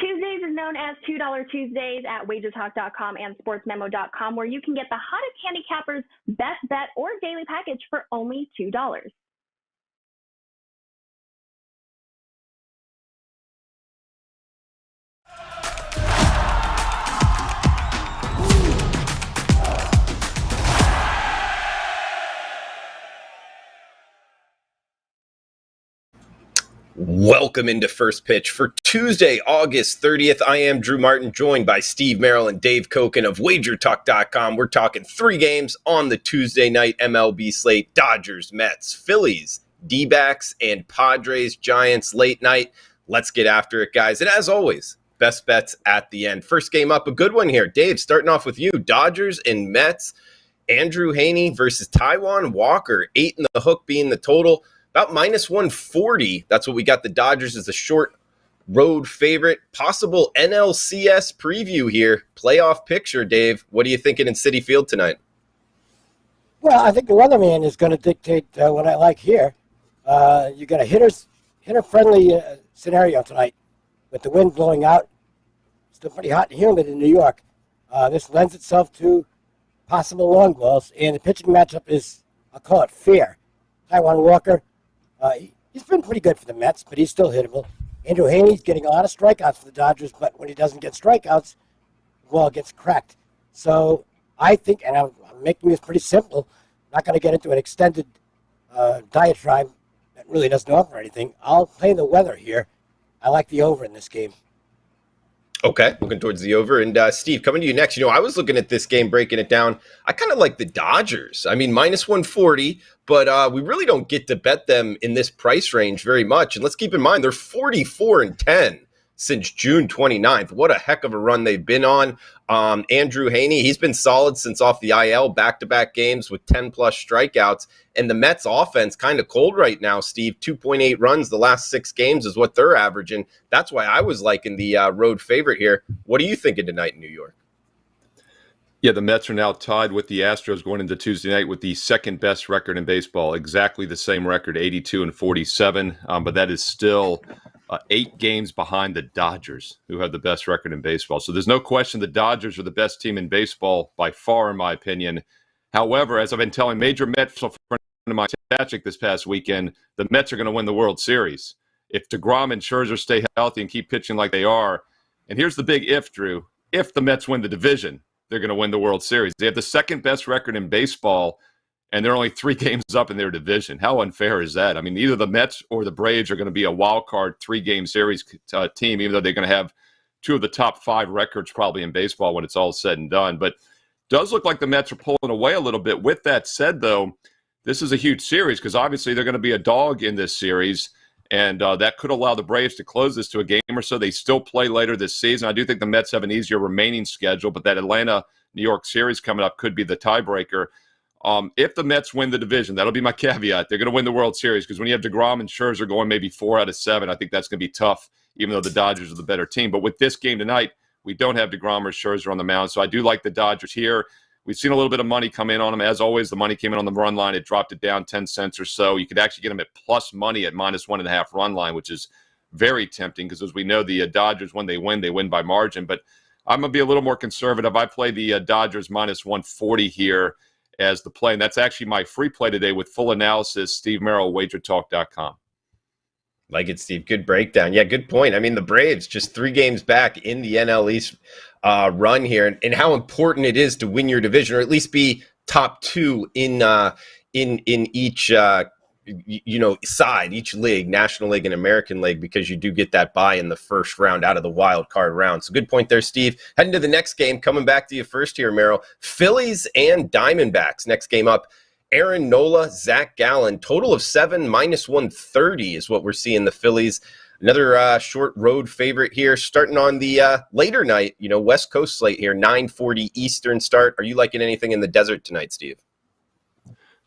Tuesdays is known as $2 Tuesdays at WagerTalk.com and SportsMemo.com, where you can get the hottest handicappers' best bet or daily package for only $2. Welcome into First Pitch for Tuesday, August 30th. I am Drew Martin, joined by Steve Merrill and Dave Koken of WagerTalk.com. We're talking 3 games on the Tuesday night MLB slate: Dodgers, Mets, Phillies, D-backs, and Padres, Giants late night. Let's get after it, guys. And as always, best bets at the end. First game up, a good one here. Dave, starting off with you. Dodgers and Mets. Andrew Heaney versus Taijuan Walker. 8 in the hook being the total. About minus 140. That's what we got. The Dodgers as a short road favorite. Possible NLCS preview here. Playoff picture, Dave. What are you thinking in Citi Field tonight? Well, I think the weatherman is going to dictate what I like here. You got a hitter-friendly scenario tonight with the wind blowing out. Still pretty hot and humid in New York. This lends itself to possible long balls, and the pitching matchup is, I'll call it fair. Taijuan Walker. He's been pretty good for the Mets, but he's still hittable. Andrew Heaney's getting a lot of strikeouts for the Dodgers, but when he doesn't get strikeouts, the ball gets cracked. So I think, and I'm making this pretty simple, I'm not going to get into an extended diatribe that really doesn't offer anything. I'll play the weather here. I like the over in this game. Okay, looking towards the over. And Steve, coming to you next. I was looking at this game, breaking it down. I kind of like the Dodgers. I mean, minus 140, but we really don't get to bet them in this price range very much. And let's keep in mind, they're 44-10 since June 29th. What a heck of a run they've been on. Andrew Heaney, he's been solid since off the IL, back-to-back games with 10-plus strikeouts. And the Mets offense kind of cold right now, Steve. 2.8 runs the last 6 games is what they're averaging. That's why I was liking the road favorite here. What are you thinking tonight in New York? Yeah, the Mets are now tied with the Astros going into Tuesday night with the second-best record in baseball. Exactly the same record, 82-47. But that is still 8 games behind the Dodgers, who have the best record in baseball. So there's no question the Dodgers are the best team in baseball by far, in my opinion. However, as I've been telling major Mets friend of mine, Patrick, this past weekend, the Mets are going to win the World Series. If DeGrom and Scherzer stay healthy and keep pitching like they are, and here's the big if, Drew, if the Mets win the division, they're going to win the World Series. They have the second-best record in baseball, and they're only 3 games up in their division. How unfair is that? I mean, either the Mets or the Braves are going to be a wild card 3-game series team, even though they're going to have 2 of the top 5 records probably in baseball when it's all said and done. But does look like the Mets are pulling away a little bit. With that said, though, this is a huge series because obviously they're going to be a dog in this series, and that could allow the Braves to close this to a game or so. They still play later this season. I do think the Mets have an easier remaining schedule, but that Atlanta-New York series coming up could be the tiebreaker. If the Mets win the division, that'll be my caveat. They're going to win the World Series because when you have DeGrom and Scherzer going maybe 4 out of 7, I think that's going to be tough, even though the Dodgers are the better team. But with this game tonight, we don't have DeGrom or Scherzer on the mound, so I do like the Dodgers here. We've seen a little bit of money come in on them. As always, the money came in on the run line. It dropped it down 10 cents or so. You could actually get them at plus money at minus 1.5 run line, which is very tempting because, as we know, the Dodgers, when they win by margin. But I'm going to be a little more conservative. I play the Dodgers minus 140 here as the play, and that's actually my free play today with full analysis. Steve Merrill, WagerTalk.com. Like it, Steve. Good breakdown. Yeah, good point. I mean, the Braves just 3 games back in the NL East run here, and how important it is to win your division, or at least be top 2 in each side, each league, National League and American League, because you do get that bye in the first round out of the wild card round. So good point there, Steve. Heading to the next game, coming back to you first here, Merrill. Phillies and Diamondbacks. Next game up. Aaron Nola, Zach Gallen, total of 7, minus 130 is what we're seeing the Phillies. Another short road favorite here, starting on the later night, West Coast slate here, 9:40 Eastern start. Are you liking anything in the desert tonight, Steve?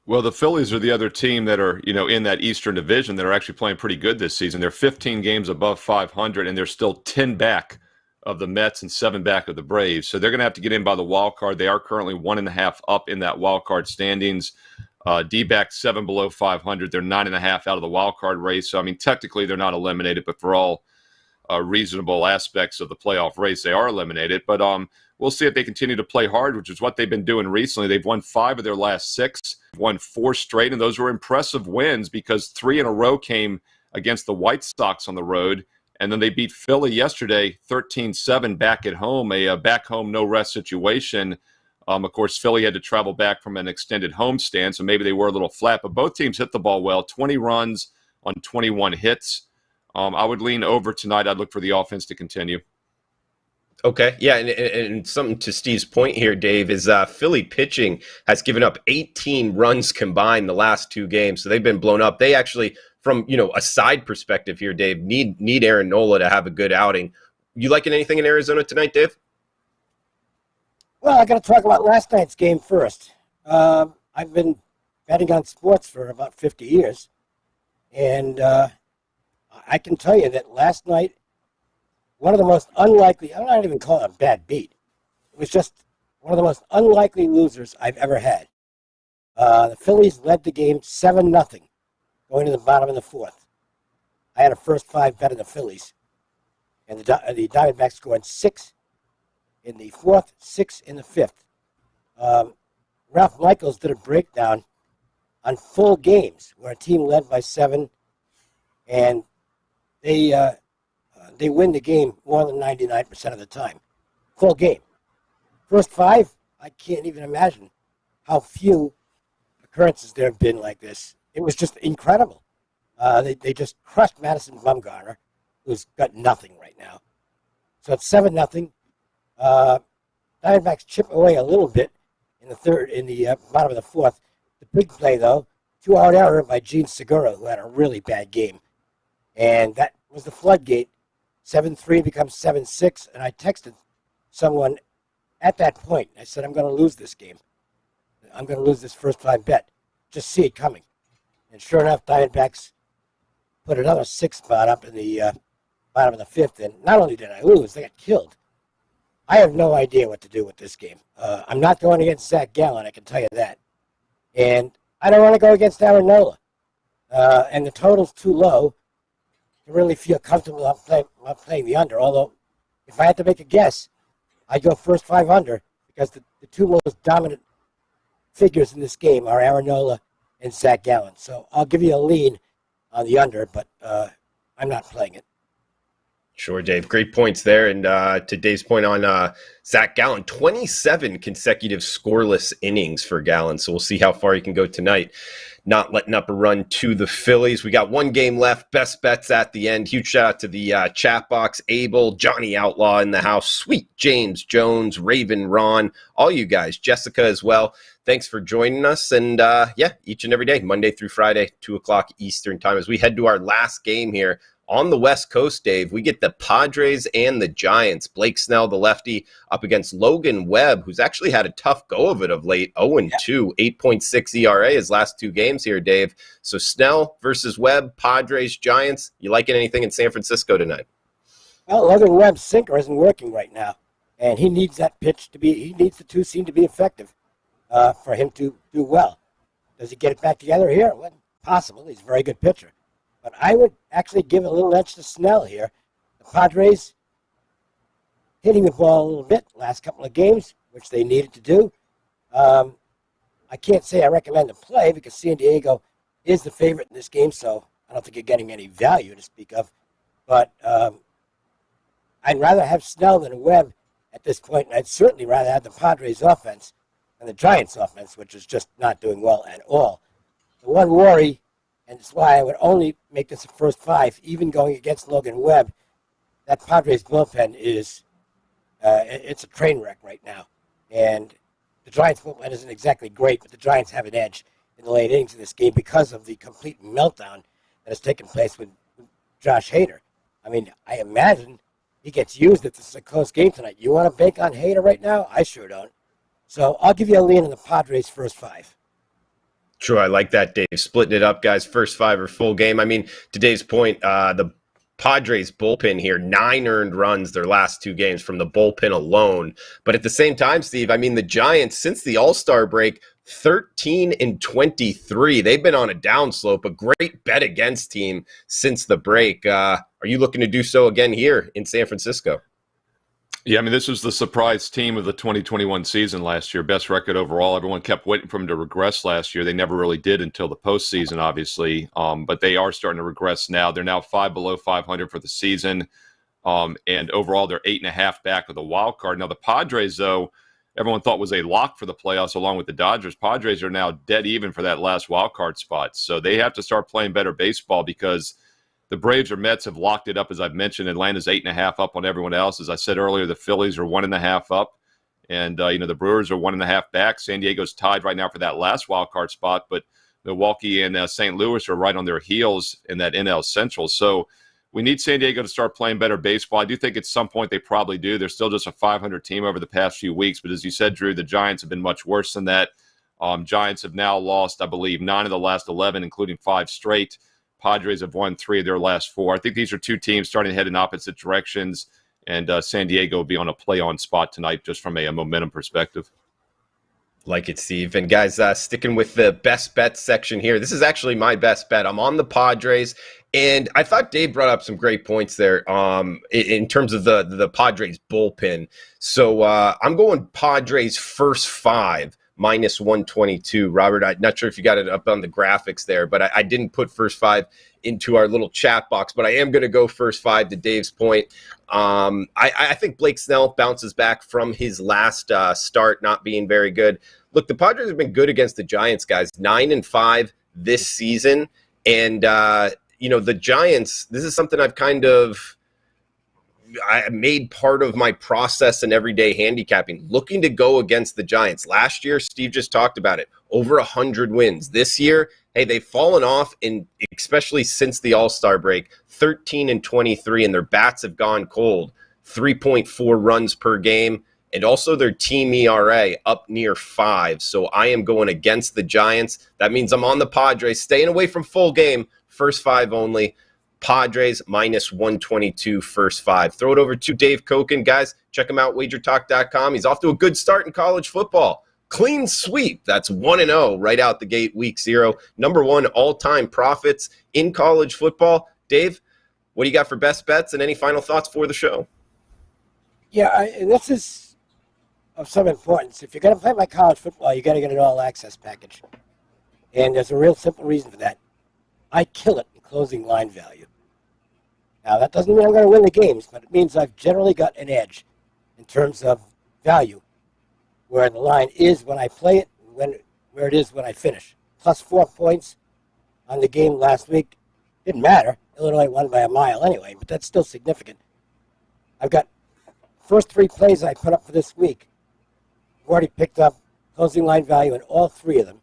Well, the Phillies are the other team that are, in that Eastern division that are actually playing pretty good this season. They're 15 games above 500, and they're still 10 back of the Mets and 7 back of the Braves. So they're going to have to get in by the wild card. They are currently 1.5 up in that wild card standings. D-backs 7 below 500. They're 9.5 out of the wild card race. So, technically they're not eliminated, but for all reasonable aspects of the playoff race, they are eliminated. But we'll see if they continue to play hard, which is what they've been doing recently. They've won 5 of their last 6, won 4 straight, and those were impressive wins because 3 in a row came against the White Sox on the road. And then they beat Philly yesterday, 13-7 back at home, a back-home no-rest situation. Of course, Philly had to travel back from an extended homestand, so maybe they were a little flat. But both teams hit the ball well, 20 runs on 21 hits. I would lean over tonight. I'd look for the offense to continue. Okay, yeah, and something to Steve's point here, Dave, is Philly pitching has given up 18 runs combined the last 2 games, so they've been blown up. They actually, from a side perspective here, Dave, need Aaron Nola to have a good outing. You liking anything in Arizona tonight, Dave? Well, I got to talk about last night's game first. I've been betting on sports for about 50 years, and I can tell you that last night, one of the most unlikely, I'm not even calling it a bad beat. It was just one of the most unlikely losers I've ever had. The Phillies led the game 7-0 going to the bottom of the 4th. I had a first 5 bet on the Phillies, and the Diamondbacks scored 6 in the 4th, 6 in the 5th. Ralph Michaels did a breakdown on full games where a team led by 7, and they win the game more than 99% of the time. Full game. First 5, I can't even imagine how few occurrences there have been like this. It was just incredible. They just crushed Madison Bumgarner, who's got nothing right now. So it's 7-0. Diamondbacks chip away a little bit in the bottom of the 4th. The big play, though, 2-out error by Gene Segura, who had a really bad game. And that was the floodgate. 7-3 becomes 7-6, and I texted someone at that point. I said, I'm going to lose this game. I'm going to lose this first 5 bet. Just see it coming. And sure enough, Diamondbacks put another 6 spot up in the bottom of the 5th, and not only did I lose, they got killed. I have no idea what to do with this game. I'm not going against Zach Gallen, I can tell you that. And I don't want to go against Aaron Nola. And the total's too low to really feel comfortable about playing the under. Although, if I had to make a guess, I'd go first 5 under because the 2 most dominant figures in this game are Aaron Nola and Zach Gallen. So I'll give you a lean on the under, but I'm not playing it. Sure, Dave. Great points there. And to Dave's point on Zach Gallen, 27 consecutive scoreless innings for Gallen. So we'll see how far he can go tonight. Not letting up a run to the Phillies. We got 1 game left. Best bets at the end. Huge shout out to the chat box. Abel, Johnny Outlaw in the house. Sweet James Jones, Raven, Ron, all you guys. Jessica as well. Thanks for joining us. And each and every day, Monday through Friday, 2 o'clock Eastern time. As we head to our last game here on the West Coast, Dave, we get the Padres and the Giants. Blake Snell, the lefty, up against Logan Webb, who's actually had a tough go of it of late. 0-2, 8.6 ERA his last 2 games here, Dave. So Snell versus Webb, Padres, Giants. You liking anything in San Francisco tonight? Well, Logan Webb's sinker isn't working right now, and he needs that pitch to be. He needs the 2-seam to be effective for him to do well. Does he get it back together here? Well, possible. He's a very good pitcher. But I would actually give a little edge to Snell here. The Padres hitting the ball a little bit last couple of games, which they needed to do. I can't say I recommend the play because San Diego is the favorite in this game, so I don't think you're getting any value to speak of. But I'd rather have Snell than Webb at this point, and I'd certainly rather have the Padres offense than the Giants offense, which is just not doing well at all. The one worry, and it's why I would only make this a first 5, even going against Logan Webb, that Padres bullpen is it's a train wreck right now. And the Giants bullpen isn't exactly great, but the Giants have an edge in the late innings of this game because of the complete meltdown that has taken place with Josh Hader. I mean, I imagine he gets used if this is a close game tonight. You want to bank on Hader right now? I sure don't. So I'll give you a lean on the Padres first 5. Sure, I like that, Dave. Splitting it up, guys. First 5 or full game. I mean, today's point, the Padres bullpen here, 9 earned runs their last 2 games from the bullpen alone. But at the same time, Steve, I mean, the Giants, since the All-Star break, 13-23. They've been on a downslope, a great bet against team since the break. Are you looking to do so again here in San Francisco? Yeah, I mean, this was the surprise team of the 2021 season last year. Best record overall. Everyone kept waiting for them to regress last year. They never really did until the postseason, obviously. But they are starting to regress now. They're now 5 below 500 for the season. And overall, they're 8.5 back of the wild card. Now, the Padres, though, everyone thought was a lock for the playoffs along with the Dodgers. Padres are now dead even for that last wild card spot. So they have to start playing better baseball because the Braves or Mets have locked it up, as I've mentioned. Atlanta's 8.5 up on everyone else. As I said earlier, the Phillies are 1.5 up. And, the Brewers are 1.5 back. San Diego's tied right now for that last wild card spot. But Milwaukee and St. Louis are right on their heels in that NL Central. So we need San Diego to start playing better baseball. I do think at some point they probably do. They're still just a 500 team over the past few weeks. But as you said, Drew, the Giants have been much worse than that. Giants have now lost, I believe, 9 of the last 11, including 5 straight. Padres have won 3 of their last 4. I think these are two teams starting to head in opposite directions. And San Diego will be on a play-on spot tonight just from a momentum perspective. Like it, Steve. And guys, sticking with the best bet section here, this is actually my best bet. I'm on the Padres, and I thought Dave brought up some great points there in terms of the Padres bullpen. So I'm going Padres first 5 minus 122. Robert, I'm not sure if you got it up on the graphics there, but I didn't put first 5 into our little chat box, but I am going to go first 5 to Dave's point. I think Blake Snell bounces back from his last start not being very good. Look, the Padres have been good against the Giants, guys, 9-5 this season. And, the Giants, this is something I made part of my process in everyday handicapping, looking to go against the Giants. Last year, Steve just talked about it, over 100 wins. This year, hey, they've fallen off, especially since the All-Star break, 13-23, and their bats have gone cold, 3.4 runs per game, and also their team ERA up near 5. So I am going against the Giants. That means I'm on the Padres, staying away from full game, first 5 only. Padres minus 122 first 5. Throw it over to Dave Koken. Guys, check him out, WagerTalk.com. He's off to a good start in college football. Clean sweep. That's 1-0 right out the gate, week 0. Number 1 all-time profits in college football. Dave, what do you got for best bets and any final thoughts for the show? Yeah, and this is of some importance. If you're going to play my college football, you got to get an all-access package. And there's a real simple reason for that. I kill it in closing line value. Now, that doesn't mean I'm going to win the games, but it means I've generally got an edge in terms of value, where the line is when I play it, where it is when I finish. Plus 4 points on the game last week. Didn't matter. Illinois won by a mile anyway, but that's still significant. I've got first 3 plays I put up for this week. I've already picked up closing line value in all 3 of them.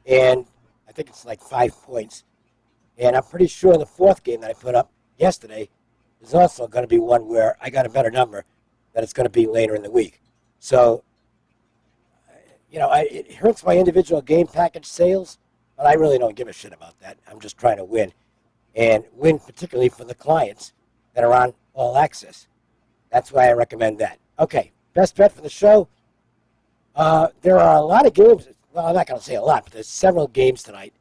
And I think it's like 5 points. And I'm pretty sure the 4th game that I put up yesterday is also going to be one where I got a better number that it's going to be later in the week. So, it hurts my individual game package sales, but I really don't give a shit about that. I'm just trying to win, and win particularly for the clients that are on All Access. That's why I recommend that. Okay, best bet for the show. There are a lot of games. Well, I'm not going to say a lot, but there's several games tonight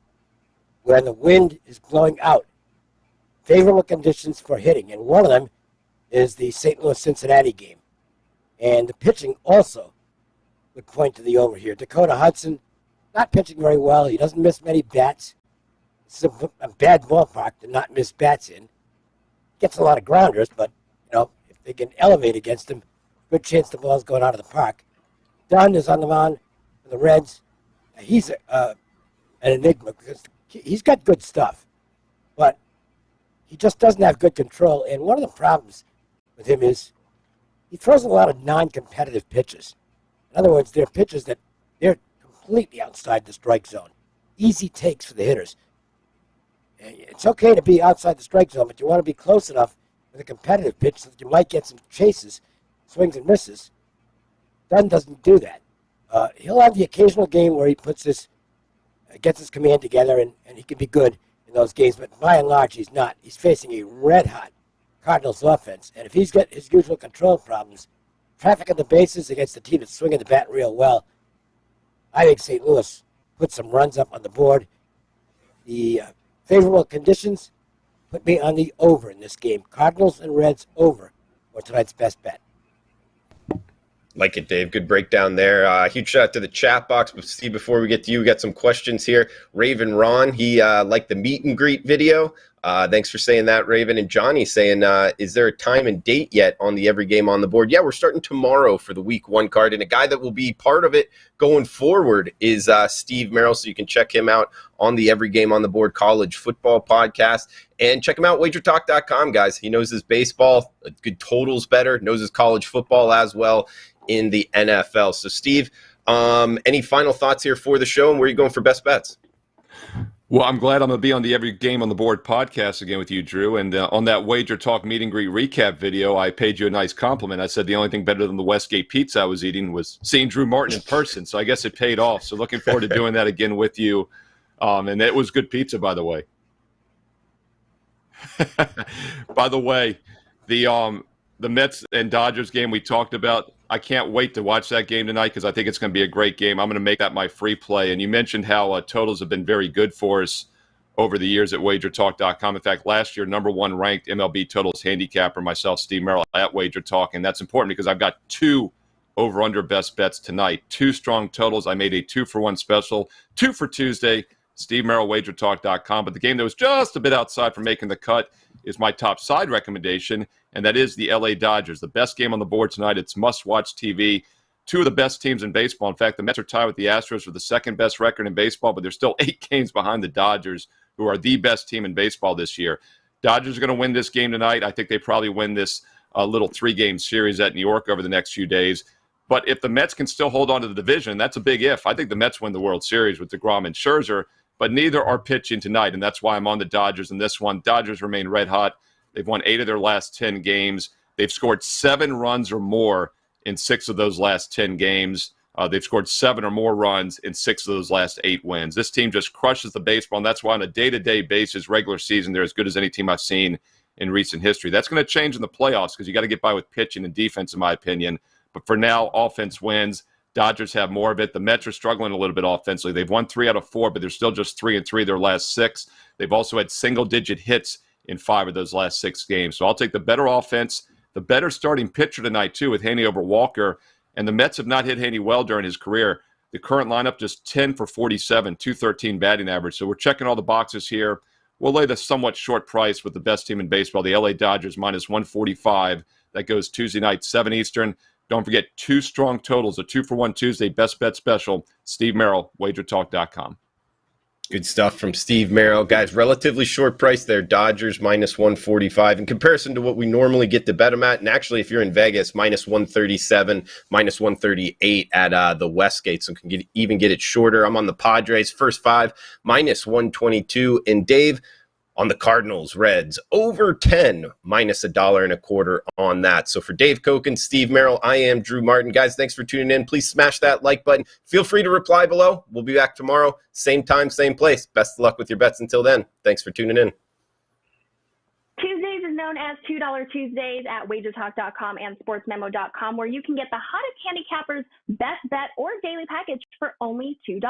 where the wind is blowing out. Favorable conditions for hitting, and one of them is the St. Louis-Cincinnati game. And the pitching also would point to the over here. Dakota Hudson, not pitching very well. He doesn't miss many bats. It's a bad ballpark to not miss bats in. Gets a lot of grounders, but, if they can elevate against him, good chance the ball's going out of the park. Dunn is on the mound for the Reds. He's an enigma because he's got good stuff, but he just doesn't have good control. And one of the problems with him is he throws a lot of non-competitive pitches. In other words, they're pitches that they're completely outside the strike zone. Easy takes for the hitters. It's okay to be outside the strike zone, but you want to be close enough with a competitive pitch so that you might get some chases, swings and misses. Dunn doesn't do that. He'll have the occasional game where he puts gets his command together, and he can be good in those games, but by and large, he's not. He's facing a red-hot Cardinals offense, and if he's got his usual control problems, traffic at the bases against the team that's swinging the bat real well, I think St. Louis put some runs up on the board. The favorable conditions put me on the over in this game. Cardinals and Reds over for tonight's best bet. Like it, Dave. Good breakdown there. Huge shout out to the chat box. But Steve, before we get to you, we got some questions here. Raven Ron, he liked the meet and greet video. Thanks for saying that, Raven. And Johnny saying, is there a time and date yet on the Every Game on the Board? Yeah, we're starting tomorrow for the Week 1 card. And a guy that will be part of it going forward is Steve Merrill. So you can check him out on the Every Game on the Board college football podcast. And check him out, WagerTalk.com, guys. He knows his baseball, good totals better, knows his college football as well in the NFL. So, Steve, any final thoughts here for the show, and where are you going for best bets? Well, I'm glad I'm going to be on the Every Game on the Board podcast again with you, Drew. And on that Wager Talk meet and greet recap video, I paid you a nice compliment. I said the only thing better than the Westgate pizza I was eating was seeing Drew Martin in person. So I guess it paid off. So looking forward to doing that again with you. And it was good pizza, by the way. By the way, the Mets and Dodgers game we talked about, I can't wait to watch that game tonight because I think it's going to be a great game. I'm going to make that my free play. And you mentioned how totals have been very good for us over the years at WagerTalk.com. In fact, last year, number 1 ranked MLB totals handicapper, myself, Steve Merrill, at WagerTalk. And that's important because I've got 2 over-under best bets tonight. 2 strong totals. I made a 2-for-1 special, 2 for Tuesday, Steve Merrill, WagerTalk.com. But the game that was just a bit outside from making the cut is my top side recommendation, and that is the LA Dodgers. The best game on the board tonight. It's must-watch TV. 2 of the best teams in baseball. In fact, the Mets are tied with the Astros for the second best record in baseball, but they're still 8 games behind the Dodgers, who are the best team in baseball this year. Dodgers are going to win this game tonight. I think they probably win this little 3-game series at New York over the next few days. But if the Mets can still hold on to the division, that's a big if. I think the Mets win the World Series with DeGrom and Scherzer, but neither are pitching tonight, and that's why I'm on the Dodgers in this one. Dodgers remain red hot. They've won 8 of their last 10 games. They've scored 7 runs or more in 6 of those last 10 games. They've scored 7 or more runs in 6 of those last 8 wins. This team just crushes the baseball, and that's why on a day-to-day basis, regular season, they're as good as any team I've seen in recent history. That's going to change in the playoffs because you got to get by with pitching and defense, in my opinion. But for now, offense wins. Dodgers have more of it. The Mets are struggling a little bit offensively. They've won 3 out of 4, but they're still just 3-3 their last 6. They've also had single-digit hits in 5 of those last 6 games. So I'll take the better offense, the better starting pitcher tonight, too, with Haney over Walker. And the Mets have not hit Haney well during his career. The current lineup just 10 for 47, 213 batting average. So we're checking all the boxes here. We'll lay the somewhat short price with the best team in baseball, the LA Dodgers, minus 145. That goes Tuesday night, 7 Eastern. Don't forget 2 strong totals, a 2-for-1 Tuesday best bet special. Steve Merrill, WagerTalk.com. Good stuff from Steve Merrill. Guys, relatively short price there. Dodgers minus 145 in comparison to what we normally get to bet them at. And actually, if you're in Vegas, minus 137, minus 138 at the Westgate. So can even get it shorter. I'm on the Padres, first 5, minus 122. And Dave, on the Cardinals, Reds, over 10, minus $1.25 on that. So for Dave Koken, Steve Merrill, I am Drew Martin. Guys, thanks for tuning in. Please smash that like button. Feel free to reply below. We'll be back tomorrow, same time, same place. Best of luck with your bets until then. Thanks for tuning in. Tuesdays is known as $2 Tuesdays at WagerTalk.com and SportsMemo.com, where you can get the hottest handicappers' best bet or daily package for only $2.